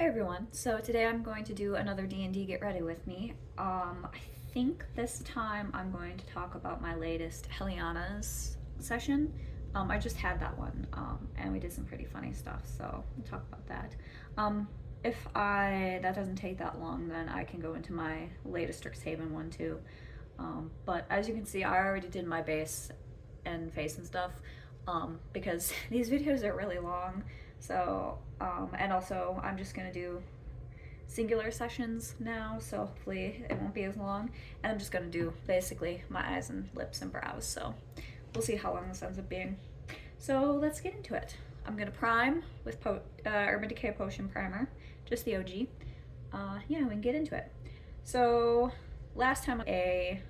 everyone, so today I'm going to do another D&D Get Ready With Me. I think this time I'm going to talk about my latest Heliana's session. I just had that one, and we did some pretty funny stuff, so we'll talk about that. If that doesn't take that long, then I can go into my latest Strixhaven one too. But as you can see, I already did my base and face and stuff, because these videos are really long. So, and also I'm just gonna do singular sessions now, so hopefully it won't be as long. And I'm just gonna do basically my eyes and lips and brows, so we'll see how long this ends up being. So let's get into it. I'm gonna prime with Urban Decay Potion Primer, just the OG. Yeah, we can get into it. So last time a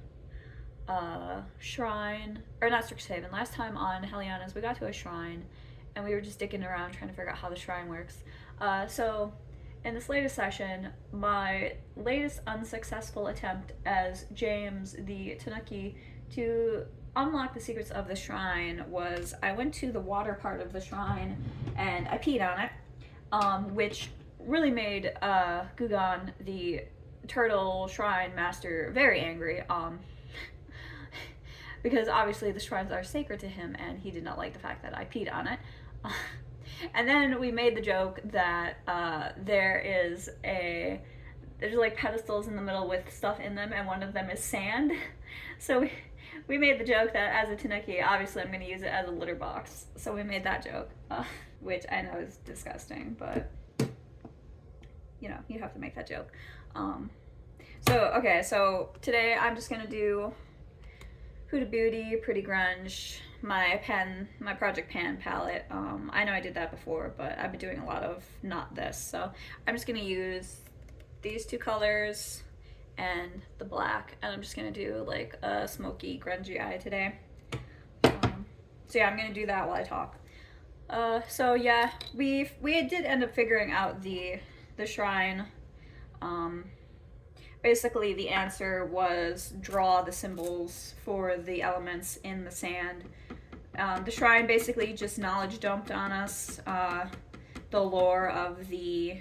shrine, or not Strixhaven, last time on Heliana's we got to a shrine and we were just dicking around trying to figure out how the shrine works. So in this latest session, my latest unsuccessful attempt as James the Tanuki to unlock the secrets of the shrine was I went to the water part of the shrine and I peed on it, which really made Gugan, the turtle shrine master, very angry. Because obviously the shrines are sacred to him and he did not like the fact that I peed on it. And then we made the joke that there's like pedestals in the middle with stuff in them and one of them is sand. So we made the joke that as a Tanuki, obviously I'm going to use it as a litter box. So we made that joke, which I know is disgusting, but you know, you have to make that joke. So today I'm just going to do Huda Beauty, Pretty Grunge, my Project Pan palette. I know I did that before, but I've been doing a lot of not this. So I'm just gonna use these two colors and the black, and I'm just gonna do like a smoky, grungy eye today. So yeah, I'm gonna do that while I talk. So yeah, we did end up figuring out the shrine. Basically, the answer was draw the symbols for the elements in the sand. The shrine basically just knowledge dumped on us the lore of the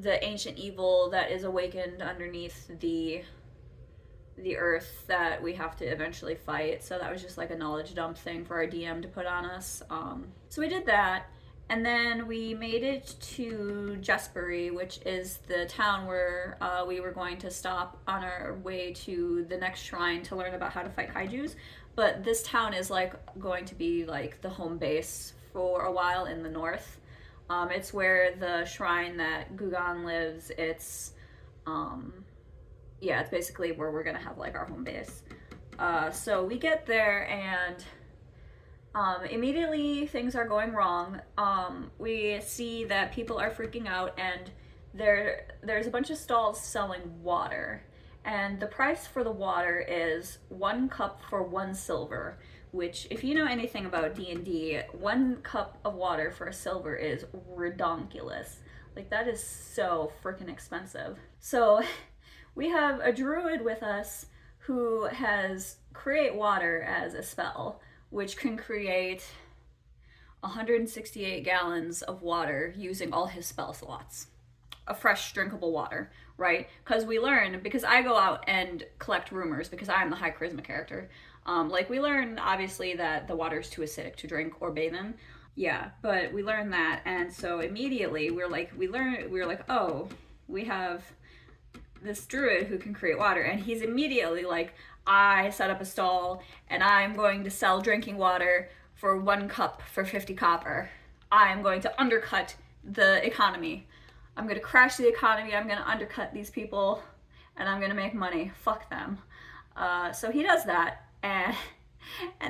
ancient evil that is awakened underneath the earth that we have to eventually fight. So that was just like a knowledge dump thing for our DM to put on us. So we did that. And then we made it to Jesbury, which is the town where we were going to stop on our way to the next shrine to learn about how to fight kaijus. But this town is like going to be like the home base for a while in the north. It's where the shrine that Gugan lives. It's it's basically where we're gonna have like our home base. So we get there and immediately things are going wrong. We see that people are freaking out and there's a bunch of stalls selling water. And the price for the water is 1 cup for 1 silver, which if you know anything about D&D, 1 cup of water for a silver is redonkulous. Like that is so freaking expensive. So we have a druid with us who has create water as a spell, which can create 168 gallons of water using all his spell slots of fresh drinkable water, right? Because I go out and collect rumors because I'm the high charisma character. Like we learn obviously that the water is too acidic to drink or bathe in. Yeah, but we learned that, and so immediately we were like, oh, we have this druid who can create water, and he's immediately like, I set up a stall and I'm going to sell drinking water for 1 cup for 50 copper. I'm going to undercut the economy. I'm going to crash the economy. I'm going to undercut these people and I'm going to make money. Fuck them. So he does that, and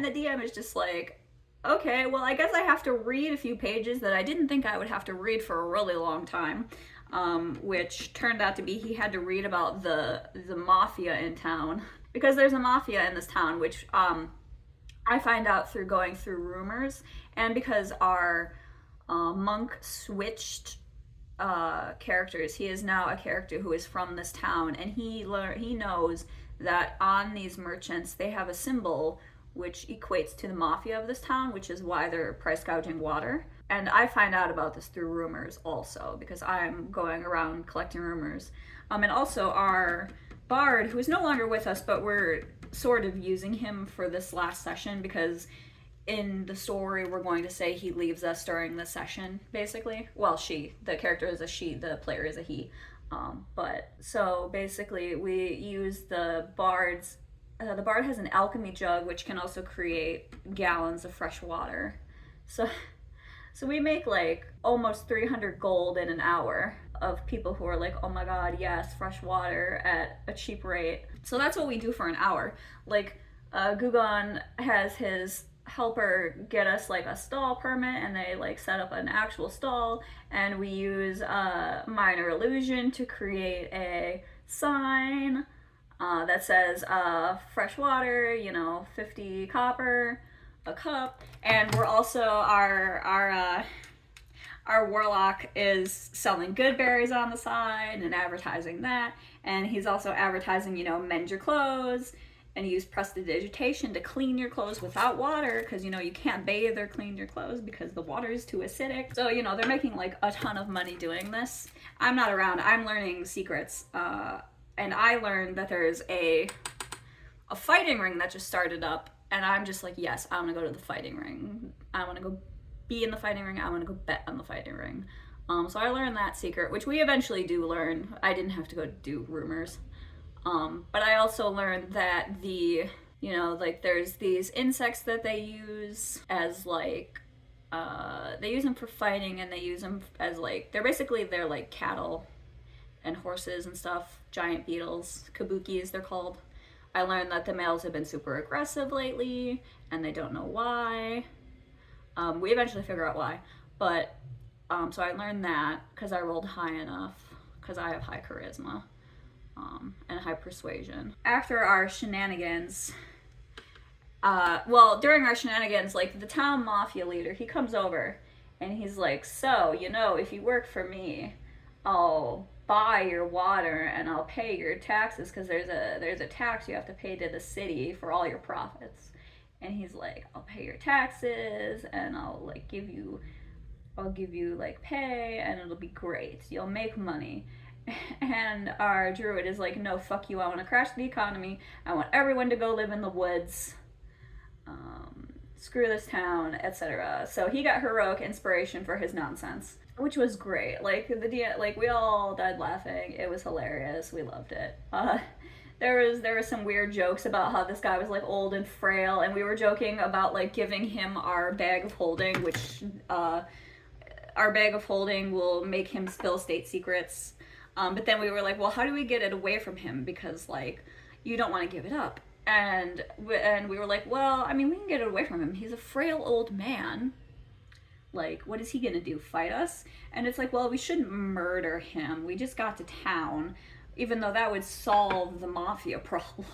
the DM is just like, okay, well, I guess I have to read a few pages that I didn't think I would have to read for a really long time. Which turned out to be he had to read about the mafia in town. Because there's a mafia in this town, which I find out through going through rumors, and because our monk switched characters. He is now a character who is from this town, and he knows that on these merchants they have a symbol which equates to the mafia of this town, which is why they're price gouging water. and I find out about this through rumors also, because I'm going around collecting rumors. And also our bard, who is no longer with us, but we're sort of using him for this last session, because in the story we're going to say he leaves us during the session, basically. Well, the character is a she, the player is a he. But so basically we use the bard's the bard has an alchemy jug, which can also create gallons of fresh water. So we make like almost 300 gold in an hour of people who are like, oh my god, yes, fresh water at a cheap rate. So that's what we do for an hour. Like, Gugon has his helper get us like a stall permit, and they like set up an actual stall, and we use minor illusion to create a sign that says fresh water, 50 copper a cup. And we're also our warlock is selling good berries on the side and advertising that, and he's also advertising, mend your clothes and use prestidigitation to clean your clothes without water, because you can't bathe or clean your clothes because the water is too acidic. So they're making like a ton of money doing this. I'm not around, I'm learning secrets, and I learned that there's a fighting ring that just started up, and I'm just like, yes, I want to go to the fighting ring. I want to go be in the fighting ring. I want to go bet on the fighting ring. So I learned that secret, which we eventually do learn. I didn't have to go do rumors. But I also learned that there's these insects that they use as like, they use them for fighting, and they use them as like, they're like cattle and horses and stuff, giant beetles, kabukis they're called. I learned that the males have been super aggressive lately, and they don't know why. We eventually figure out why, but so I learned that because I rolled high enough, because I have high charisma and high persuasion. After our shenanigans, during our shenanigans, like the town mafia leader, he comes over and he's like, so, if you work for me, I'll buy your water and I'll pay your taxes, because there's a tax you have to pay to the city for all your profits. And he's like, I'll pay your taxes and I'll give you like pay, and it'll be great. You'll make money. And our druid is like, no, fuck you. I want to crash the economy. I want everyone to go live in the woods. Screw this town, etc. So he got heroic inspiration for his nonsense, which was great. Like we all died laughing. It was hilarious. We loved it. There was some weird jokes about how this guy was like old and frail, and we were joking about like giving him our bag of holding, which our bag of holding will make him spill state secrets. But then we were like, well, how do we get it away from him? Because like, you don't want to give it up. And we were like, well, I mean, we can get it away from him. He's a frail old man. Like, what is he gonna do? Fight us? And it's like, well, we shouldn't murder him. We just got to town, even though that would solve the mafia problem.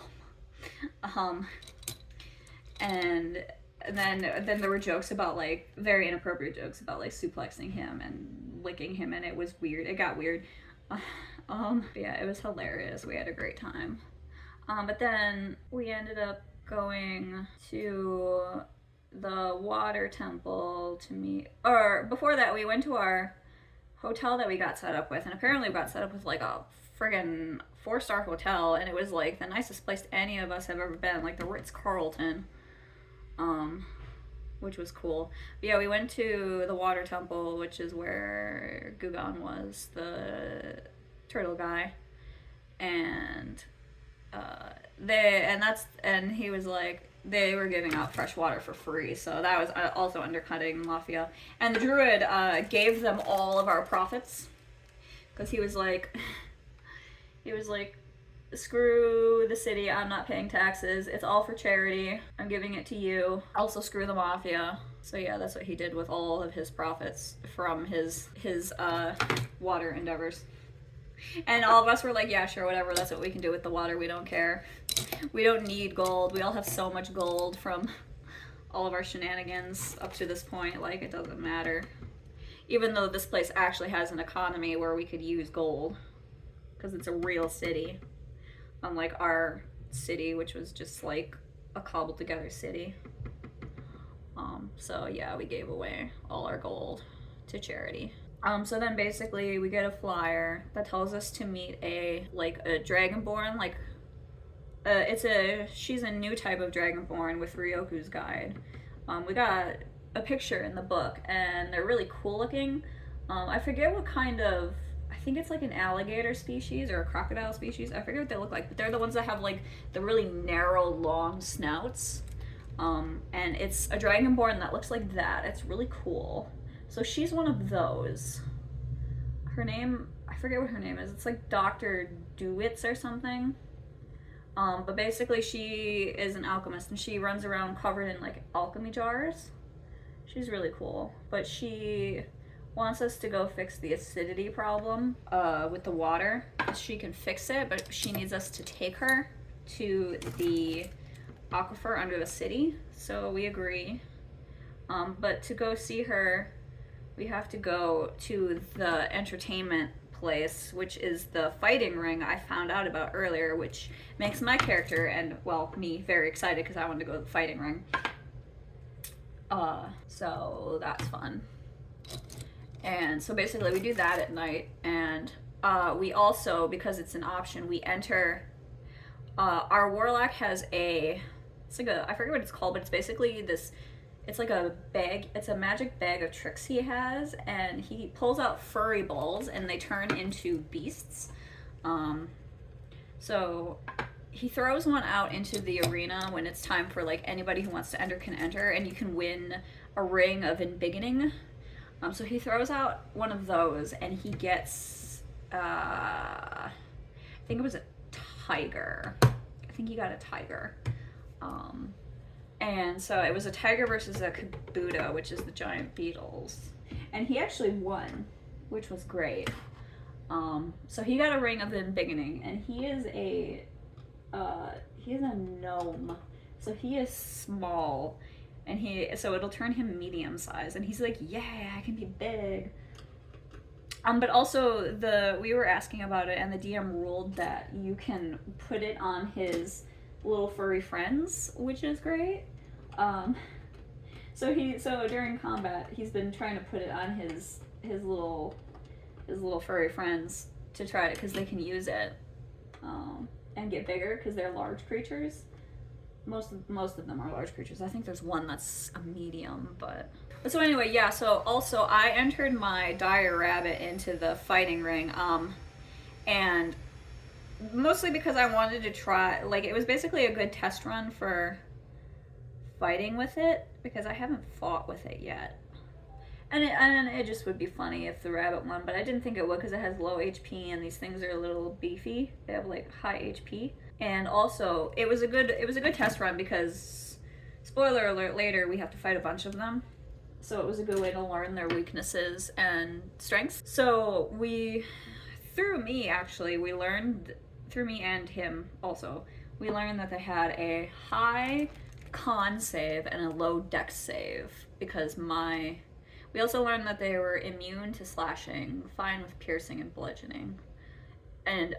And then there were jokes about like, very inappropriate jokes about like suplexing him and licking him, and it was weird. It got weird. Yeah, it was hilarious. We had a great time. But then we ended up going to the water temple to meet, or before that we went to our hotel that we got set up with, and apparently we got set up with like a friggin' 4-star hotel, and it was like the nicest place any of us have ever been, like the Ritz-Carlton, which was cool. But yeah, we went to the water temple, which is where Gugon was, the turtle guy, and he was like, they were giving out fresh water for free, so that was also undercutting mafia. And the druid gave them all of our profits, because he was like, screw the city, I'm not paying taxes, it's all for charity, I'm giving it to you. Also screw the mafia. So yeah, that's what he did with all of his profits from his water endeavors. And all of us were like, yeah, sure, whatever, that's what we can do with the water, we don't care. We don't need gold. We all have so much gold from all of our shenanigans up to this point, like, it doesn't matter. Even though this place actually has an economy where we could use gold, because it's a real city. Unlike our city, which was just like a cobbled together city. So yeah, we gave away all our gold to charity. So then basically we get a flyer that tells us to meet a dragonborn, she's a new type of dragonborn with Ryoku's guide. We got a picture in the book and they're really cool looking. I forget what kind of, I think it's like an alligator species or a crocodile species. I forget what they look like, but they're the ones that have like the really narrow, long snouts. And it's a dragonborn that looks like that. It's really cool. So she's one of those. Her name, I forget what her name is. It's like Dr. Dewitz or something. But basically she is an alchemist and she runs around covered in like alchemy jars. She's really cool. But she wants us to go fix the acidity problem with the water. She can fix it, but she needs us to take her to the aquifer under the city. So we agree. But to go see her, we have to go to the entertainment place, which is the fighting ring I found out about earlier, which makes my character and, well, me very excited because I wanted to go to the fighting ring. So that's fun. And so basically we do that at night, and we also, because it's an option, we enter, our warlock has I forget what it's called, but it's basically this, it's like a bag, it's a magic bag of tricks he has, and he pulls out furry balls and they turn into beasts. So he throws one out into the arena when it's time for like anybody who wants to enter can enter, and you can win a ring of embiggening. So he throws out one of those and he gets, I think it was a tiger. I think he got a tiger. And so it was a tiger versus a Kabuto, which is the giant beetles. And he actually won, which was great. So he got a ring of embiggening, and he is a gnome. So he is small, and so it'll turn him medium size, and he's like, yeah, I can be big. But also we were asking about it, and the DM ruled that you can put it on his little furry friends, which is great. So during combat, he's been trying to put it on his little furry friends to try it, because they can use it and get bigger because they're large creatures. Most of them are large creatures. I think there's one that's a medium, but so anyway, yeah. So also I entered my dire rabbit into the fighting ring, and mostly because I wanted to try, like, it was basically a good test run for fighting with it, because I haven't fought with it yet. And it just would be funny if the rabbit won, but I didn't think it would because it has low HP and these things are a little beefy. They have like high HP. And also, it was a good test run because, spoiler alert, later we have to fight a bunch of them. So it was a good way to learn their weaknesses and strengths. So through me and him also, we learned that they had a high con save and a low dex save, because we also learned that they were immune to slashing, fine with piercing and bludgeoning. And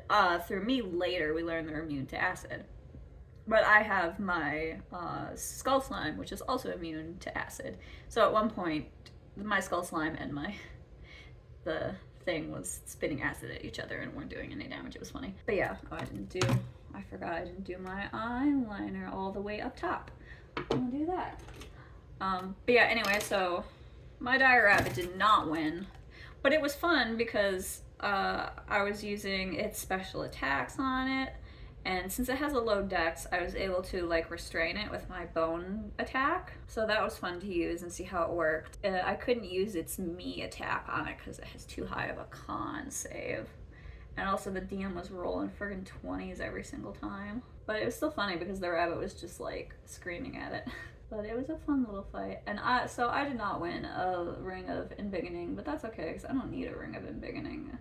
through me later, we learned they're immune to acid. But I have my skull slime, which is also immune to acid. So at one point, my skull slime and the thing was spitting acid at each other and weren't doing any damage. It was funny. But yeah, I forgot I didn't do my eyeliner all the way up top. I'm gonna do that. But yeah, anyway, so my dire rabbit did not win, but it was fun because I was using its special attacks on it, and since it has a low dex, I was able to like restrain it with my bone attack. So that was fun to use and see how it worked. I couldn't use its me attack on it because it has too high of a con save. And also the DM was rolling friggin' 20s every single time. But it was still funny because the rabbit was just like screaming at it. But it was a fun little fight. And I did not win a ring of embiggening, but that's okay because I don't need a ring of embiggening.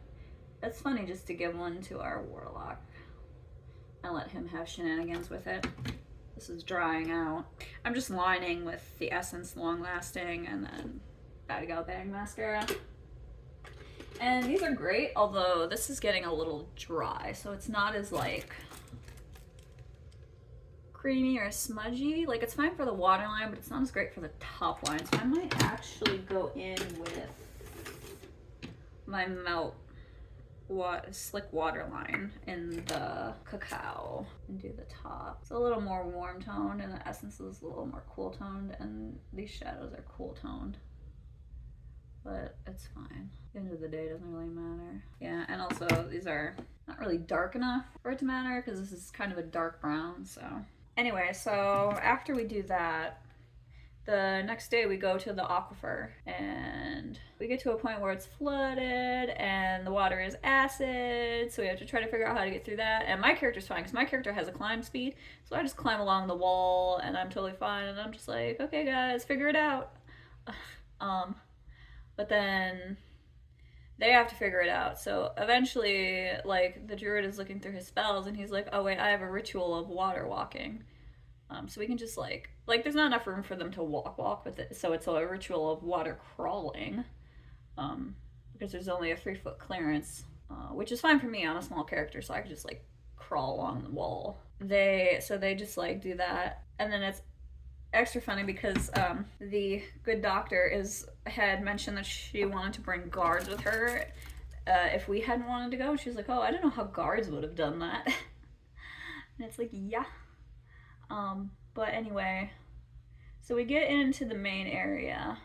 It's funny just to give one to our warlock and let him have shenanigans with it. This is drying out. I'm just lining with the Essence Long Lasting and then Badgal Bang Mascara. And these are great, although this is getting a little dry, so it's not as like creamy or smudgy. Like, it's fine for the waterline, but it's not as great for the top line. So I might actually go in with my slick waterline in the cacao and do the top. It's a little more warm toned, and the essence is a little more cool toned, and these shadows are cool toned. But it's fine. At the end of the day, it doesn't really matter. Yeah, and also these are not really dark enough for it to matter because this is kind of a dark brown, so. Anyway, so after we do that, the next day we go to the aquifer and we get to a point where it's flooded and the water is acid, so we have to try to figure out how to get through that. And my character's fine because my character has a climb speed, so I just climb along the wall and I'm totally fine, and I'm just like, okay guys, figure it out. But then they have to figure it out. So eventually, like, the druid is looking through his spells and he's like, oh wait, I have a ritual of water walking. So we can just like there's not enough room for them to walk with it, so it's a ritual of water crawling, because there's only a 3-foot clearance, which is fine for me. I'm a small character, so I can just like crawl along the wall. They just like do that, and then it's extra funny because the good doctor had mentioned that she wanted to bring guards with her if we hadn't wanted to go. She's like, oh, I don't know how guards would have done that. And it's like, yeah. But anyway, so we get into the main area,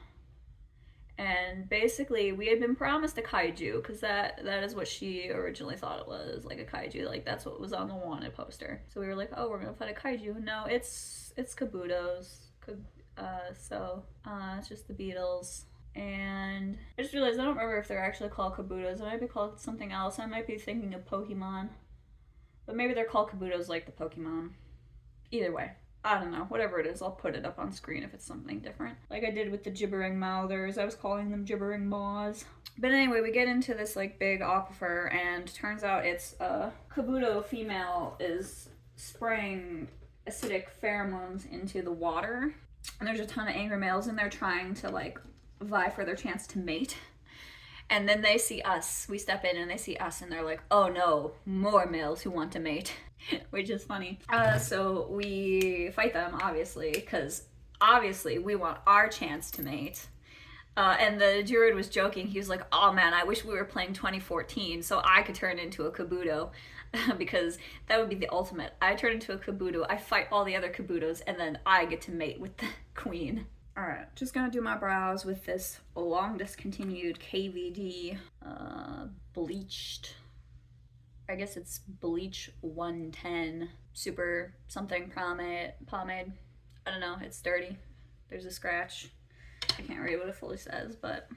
and basically we had been promised a kaiju, because that is what she originally thought it was, like a kaiju, like that's what was on the wanted poster. So we were like, oh, we're gonna fight a kaiju. No, it's Kabutos. It's just the beetles. And I just realized I don't remember if they're actually called Kabutos. It might be called something else. I might be thinking of Pokemon, but maybe they're called Kabutos like the Pokemon. Either way, I don't know. Whatever it is, I'll put it up on screen if it's something different. Like I did with the gibbering mouthers. I was calling them gibbering maws. But anyway, we get into this like big aquifer, and turns out it's a Kabuto female is spraying acidic pheromones into the water. And there's a ton of angry males in there trying to like vie for their chance to mate. And then they see us. We step in and they see us and they're like, oh no, more males who want to mate. Which is funny. So we fight them, obviously, because obviously we want our chance to mate. And the druid was joking. He was like, oh man, I wish we were playing 2014 so I could turn into a Kabuto. Because that would be the ultimate. I turn into a Kabuto, I fight all the other Kabutos, and then I get to mate with the queen. Alright, just gonna do my brows with this long discontinued KVD bleached, I guess it's bleach 110 super something pomade. I don't know, it's dirty. There's a scratch. I can't read what it fully says, but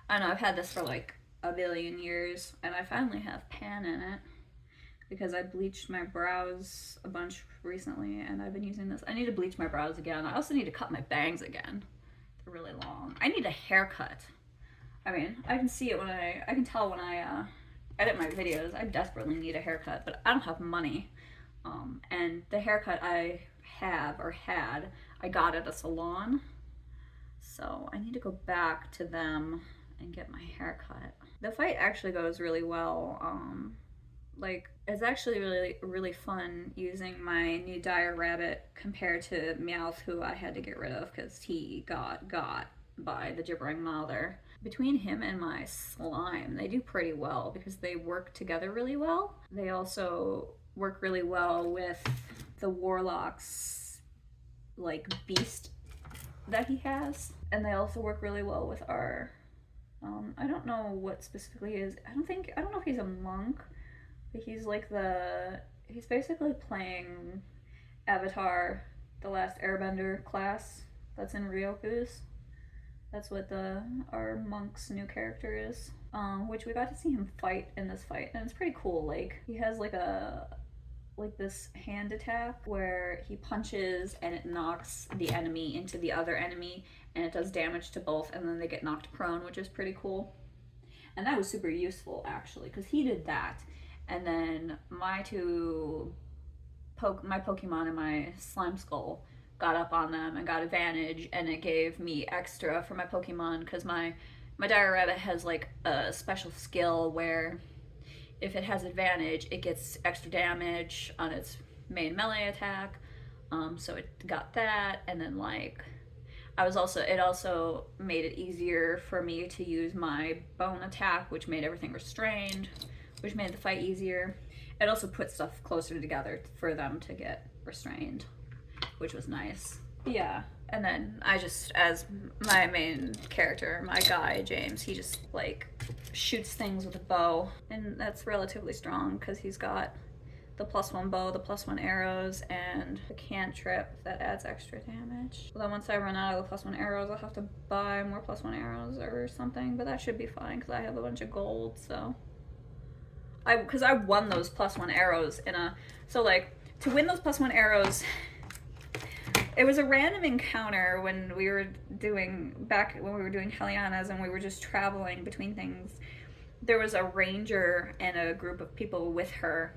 I don't know, I've had this for like a billion years, and I finally have pan in it because I bleached my brows a bunch recently, and I've been using this. I need to bleach my brows again. I also need to cut my bangs again. They're really long. I need a haircut. I mean, I can see it when I can tell when I edit my videos. I desperately need a haircut, but I don't have money. And the haircut I have or had, I got at a salon. So I need to go back to them and get my haircut. The fight actually goes really well. Like, it's actually really fun using my new dire rabbit compared to Meowth, who I had to get rid of because he got by the gibbering mouther. Between him and my slime, they do pretty well because they work together really well. They also work really well with the Warlock's like beast that he has, and they also work really well with our I don't know what specifically is. I don't know if he's a monk, but he's like he's basically playing Avatar the Last Airbender class that's in Ryoku's. That's what our monk's new character is, which we got to see him fight in this fight, and it's pretty cool. Like, he has like this hand attack where he punches and it knocks the enemy into the other enemy, and it does damage to both, and then they get knocked prone, which is pretty cool. And that was super useful actually, because he did that, and then my Pokemon and my Slime Skull got up on them and got advantage, and it gave me extra for my Pokemon, because my Dire Rabbit has like a special skill where if it has advantage, it gets extra damage on its main melee attack. So it got that, and then like it also made it easier for me to use my bone attack, which made everything restrained, which made the fight easier. It also put stuff closer together for them to get restrained, which was nice. Yeah. And then I just, as my main character, my guy, James, he just like shoots things with a bow. And that's relatively strong because he's got the +1 bow, the +1 arrows, and the cantrip that adds extra damage. Well, then once I run out of the +1 arrows, I'll have to buy more +1 arrows or something, but that should be fine because I have a bunch of gold, so. Because I won those +1 arrows in a, so like, to win those +1 arrows, it was a random encounter when we were doing, back when we were doing Helianas and we were just traveling between things. There was a ranger and a group of people with her,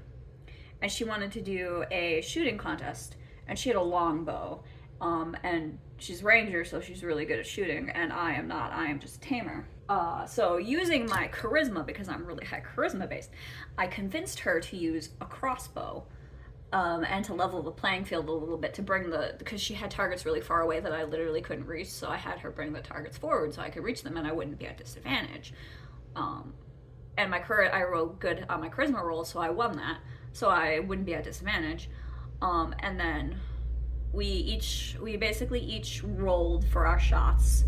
and she wanted to do a shooting contest, and she had a long bow, and she's ranger, so she's really good at shooting, and I am not. I am just Tamer. So using my charisma, because I'm really high charisma based, I convinced her to use a crossbow, and to level the playing field a little bit, to bring because she had targets really far away that I literally couldn't reach, so I had her bring the targets forward so I could reach them and I wouldn't be at disadvantage. And I rolled good on my charisma roll, so I won that, so I wouldn't be at disadvantage. And then we basically each rolled for our shots.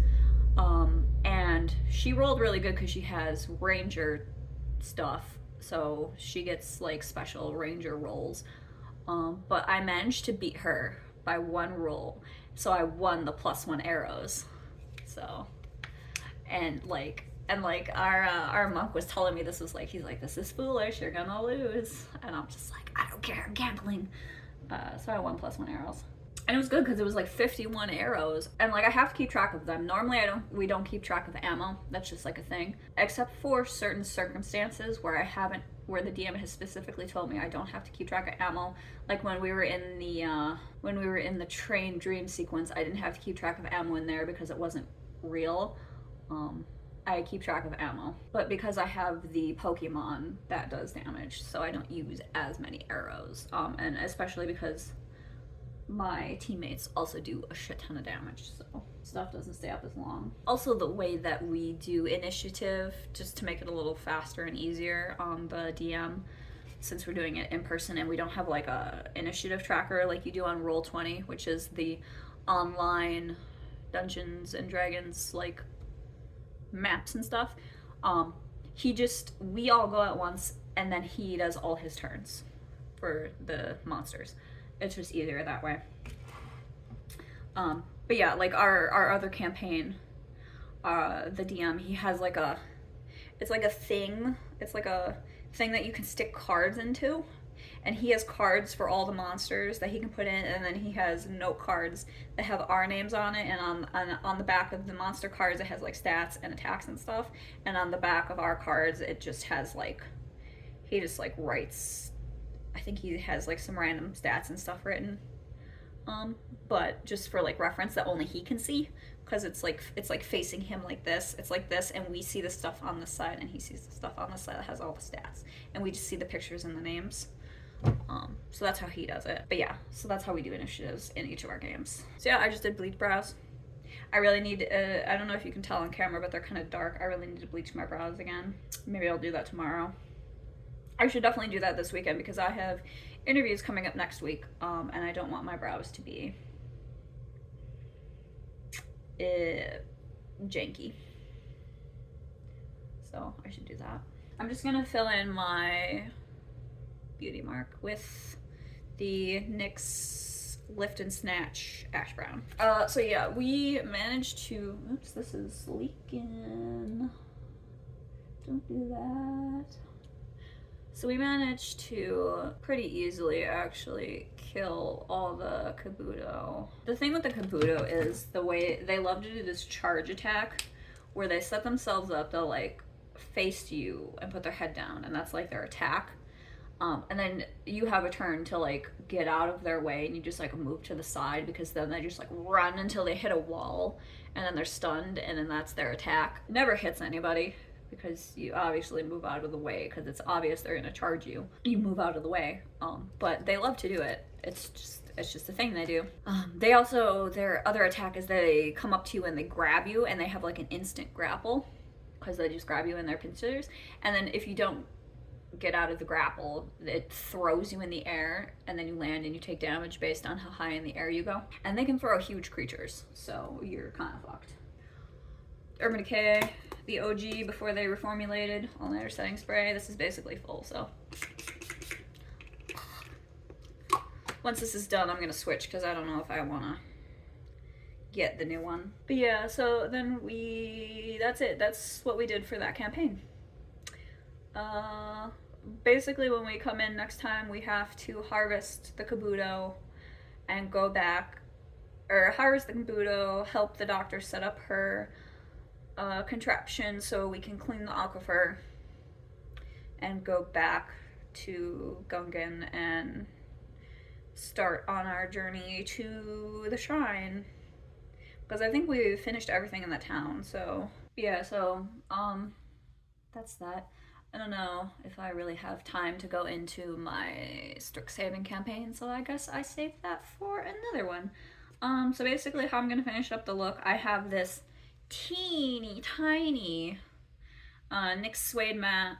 And she rolled really good because she has ranger stuff, so she gets like special ranger rolls. But I managed to beat her by 1 roll, so I won the +1 arrows. So, and our monk was telling me this was like, he's like, this is foolish, you're gonna lose, and I'm just like, I don't care, I'm gambling. So I won +1 arrows. And it was good because it was like 51 arrows, and like I have to keep track of them. Normally we don't keep track of ammo. That's just like a thing, except for certain circumstances where where the DM has specifically told me I don't have to keep track of ammo. Like when we were in the train dream sequence, I didn't have to keep track of ammo in there because it wasn't real. I keep track of ammo, but because I have the Pokemon, that does damage, so I don't use as many arrows, and especially because my teammates also do a shit ton of damage, so stuff doesn't stay up as long. Also, the way that we do initiative, just to make it a little faster and easier on the DM, since we're doing it in person and we don't have like a initiative tracker like you do on Roll20, which is the online Dungeons and Dragons like maps and stuff. We all go at once, and then he does all his turns for the monsters. It's just easier that way. But yeah, like our other campaign, the DM, he has like it's like a thing that you can stick cards into, and he has cards for all the monsters that he can put in, and then he has note cards that have our names on it, and on the back of the monster cards it has like stats and attacks and stuff, and on the back of our cards it just has like, he just like writes, I think he has like some random stats and stuff written, but just for like reference that only he can see, because it's like facing him like this, it's like this, and we see the stuff on this side and he sees the stuff on this side that has all the stats, and we just see the pictures and the names. So that's how he does it. But yeah, so that's how we do initiatives in each of our games. So yeah, I just did bleach brows. I really need, I don't know if you can tell on camera, but they're kind of dark. I really need to bleach my brows again. Maybe I'll do that tomorrow. I should definitely do that this weekend because I have interviews coming up next week, and I don't want my brows to be janky. So I should do that. I'm just gonna fill in my beauty mark with the NYX Lift and Snatch Ash Brown. So yeah, we managed to, oops, this is leaking. Don't do that. So we managed to pretty easily actually kill all the Kabuto. The thing with the Kabuto is the way they love to do this charge attack where they set themselves up, they'll like face you and put their head down, and that's like their attack. And then you have a turn to like get out of their way, and you just like move to the side, because then they just like run until they hit a wall, and then they're stunned, and then that's their attack. Never hits anybody, because you obviously move out of the way because it's obvious they're gonna charge you. You move out of the way, but they love to do it. It's just a thing they do. They also, their other attack is they come up to you and they grab you, and they have like an instant grapple because they just grab you in their pincers, and then if you don't get out of the grapple, it throws you in the air, and then you land and you take damage based on how high in the air you go. And they can throw huge creatures, so you're kind of fucked. Urban Decay, the OG before they reformulated, all-nighter setting spray. This is basically full, so. Once this is done, I'm gonna switch because I don't know if I wanna get the new one. But yeah, so then that's it. That's what we did for that campaign. Basically when we come in next time, we have to harvest the Kabuto and go back, or harvest the Kabuto, help the doctor set up her contraption so we can clean the aquifer, and go back to Gungan and start on our journey to the shrine, because I think we finished everything in the town. So yeah, so that's that. I don't know if I really have time to go into my Strixhaven campaign, so I guess I saved that for another one. So basically how I'm gonna finish up the look, I have this teeny tiny NYX Suede Matte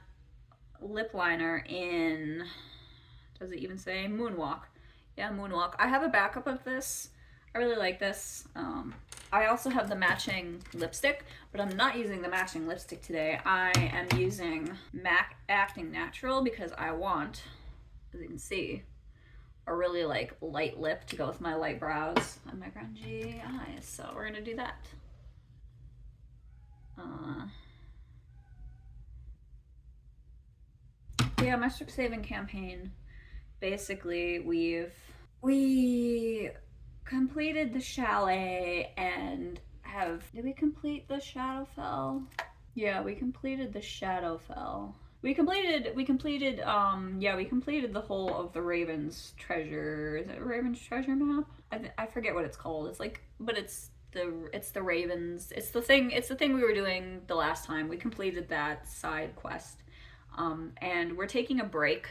lip liner in, does it even say Moonwalk? Yeah, Moonwalk. I have a backup of this. I really like this. I also have the matching lipstick, but I'm not using the matching lipstick today. I am using MAC Acting Natural because I want, as you can see, a really like light lip to go with my light brows and my grungy eyes. So we're gonna do that. Yeah, my Strixhaven campaign, basically we completed the chalet and did we complete the Shadowfell? Yeah, we completed the Shadowfell. We completed the whole of the Raven's treasure. Is it Raven's treasure map? I forget what it's called. It's like, but it's the Ravens. It's the thing we were doing the last time. We completed that side quest. And we're taking a break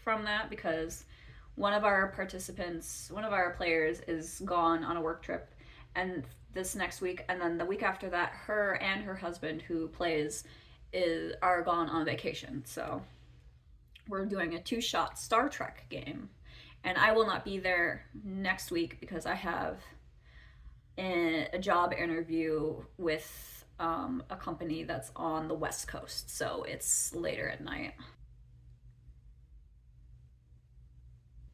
from that because one of our players is gone on a work trip, and this next week, and then the week after that, her and her husband who plays are gone on vacation. So we're doing a 2-shot Star Trek game, and I will not be there next week because I have a job interview with a company that's on the West Coast, so it's later at night.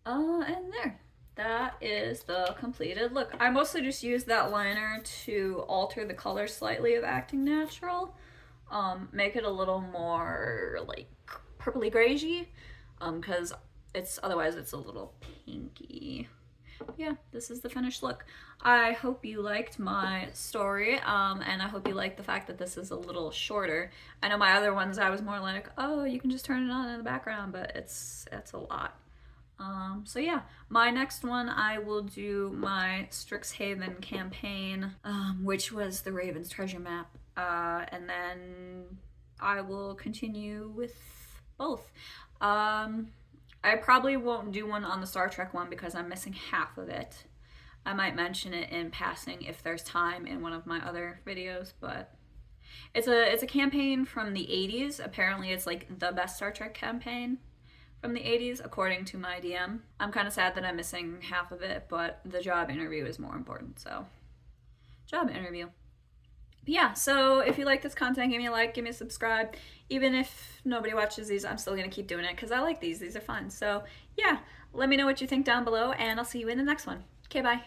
And there. That is the completed look. I mostly just used that liner to alter the color slightly of Acting Natural. Make it a little more like purpley grayy, because otherwise it's a little pinky. Yeah, this is the finished look. I hope you liked my story, and I hope you liked the fact that this is a little shorter. I know my other ones I was more like, oh, you can just turn it on in the background, but it's a lot. So yeah, my next one I will do my Strixhaven campaign, which was the Raven's treasure map, and then I will continue with both. I probably won't do one on the Star Trek one because I'm missing half of it. I might mention it in passing if there's time in one of my other videos, but it's a campaign from the 80s. Apparently it's like the best Star Trek campaign from the 80s, according to my DM. I'm kind of sad that I'm missing half of it, but the job interview is more important, so job interview. But yeah, so if you like this content, give me a like, give me a subscribe. Even if nobody watches these, I'm still gonna keep doing it because I like these are fun. So yeah, let me know what you think down below, and I'll see you in the next one. Okay, bye.